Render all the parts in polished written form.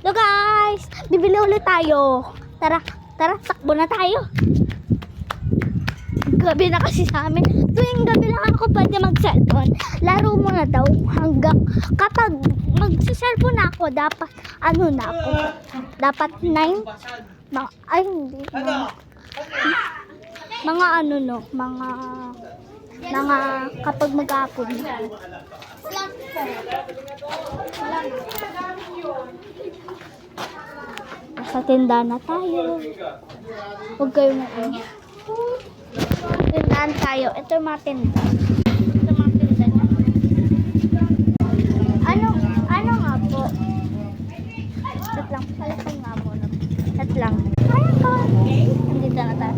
So guys, bibili ulit tayo. Tara, takbo na tayo. Gabi na kasi sa amin. Tuwing gabi lang ako pwede mag-cellphone. Laro muna daw hanggang kapag mag-cellphone na ako, dapat ano na ako. Dapat 9. Ay, hindi. Mga ano no, mga kapag mag-aapon. Sa tinda na tayo. Huwag kayo na tindahan tayo. Ito yung mga tinda. Ito yung mga tinda niya. Ano nga po? Tat lang. Palapan nga po. Tat lang. Ayan ko. Nandito na tayo.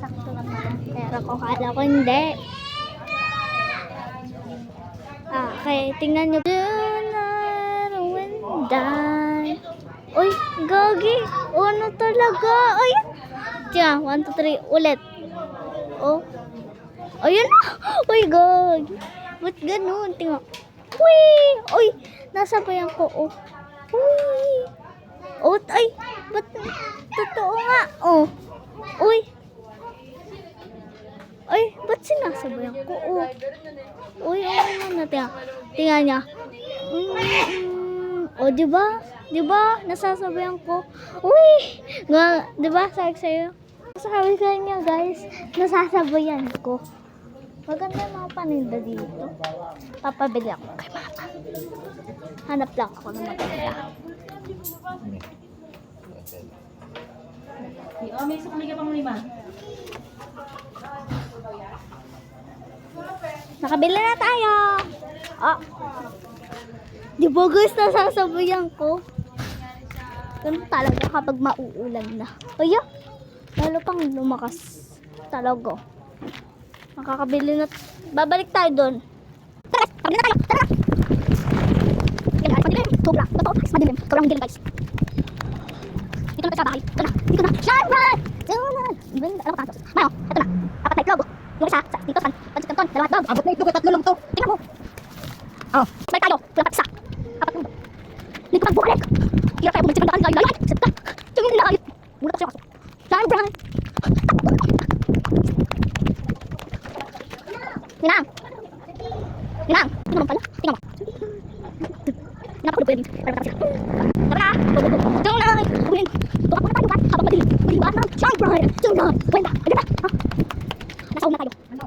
Sakto na pala. Pero kung kala ko hindi. Okay. Tingnan nyo. Uy, gagi. Ano talaga? Ay. Tiyan, 1, 2, 3. Ulit. Oh. Ayun na. Uy, gagi. Ba't ganun? Tingnan. Uy. Uy. Nasabayan ko. Oh. Uy. Oh, ay. Ba't? Totoo nga. Oh. Uy. Ay, ba't sinasabayan ko? Oh. Uy, ano na. Tingnan niya. Oh, diba? Diba? Nasasabayan ko. Uy! Diba? Sabi ko sa'yo. Sabi ko niya, guys. Nasasabayan ko. Maganda yung mga paninda dito. Papabili ako kay mama. Hanap lang ako ng maganda. Oh, may sukli ka pang 5. Nakabili na tayo. Oh. Di ba guys, nasasabayan ko? Ganun talaga kapag mauulan na. Ay, lalo pang lumakas talaga. Makakabili na. Babalik tayo doon. Tara, kabili na tayo. Tara! Yan guys, madilim. Sobra. Totoo, guys, madilim. Sobrang madilim guys. Dito na tayo sa bahay. Ito na. Dito na. Sharman! Ano ka tantos? Mayo, ito na. Apat na itlog. Yung isa, dito, pansit kanton. 2 itlog. Apat na itlog, 3 lang to. Tingnan mo. Oh, balik tayo. Walang isa. Hindi ko magbukalik. Hirap tayo bumalik sa gandaan. Layo. Sita. Tingin nila kayo. Mula ko siya kaso. Sharman! Ninang! Ninang! Tingnan mo pala. Tingnan mo. Ninang ako pwede. Tara! Tingnan mo na. Tingnan mo na. Tumakbo na tayo ba? Habang madilim. Madilim ba? Sharman! Sharman! Kwenta!